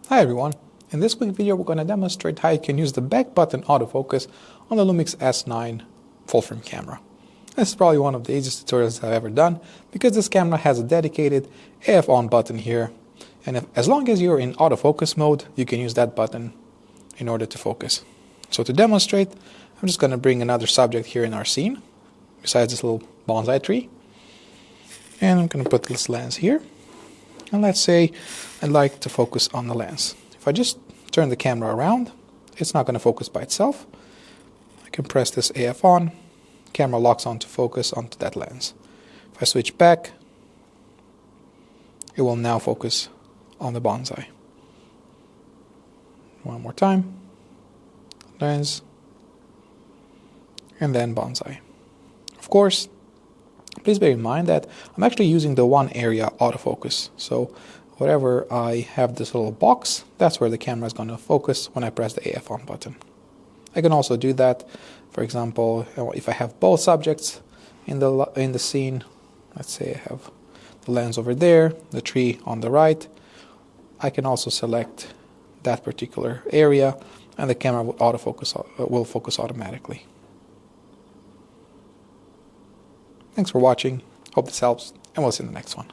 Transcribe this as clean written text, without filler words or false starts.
Hi everyone, in this quick video we're going to demonstrate how you can use the back button autofocus on the LUMIX S9 full frame camera. This is probably one of the easiest tutorials I've ever done because this camera has a dedicated AF on button here, and as long as you're in autofocus mode you can use that button in order to focus. So to demonstrate, I'm just going to bring another subject here in our scene besides this little bonsai tree, and I'm going to put this lens here. And let's say I'd like to focus on the lens. If I just turn the camera around, it's not going to focus by itself. I can press this AF on, camera locks on to focus onto that lens. If I switch back, it will now focus on the bonsai. One more time, lens, and then bonsai. Of course, please bear in mind that I'm actually using the one area autofocus. So wherever I have this little box, that's where the camera is going to focus when I press the AF on button. I can also do that, for example, if I have both subjects in the scene. Let's say I have the lens over there, the tree on the right. I can also select that particular area and the camera will focus automatically. Thanks for watching, hope this helps, and we'll see you in the next one.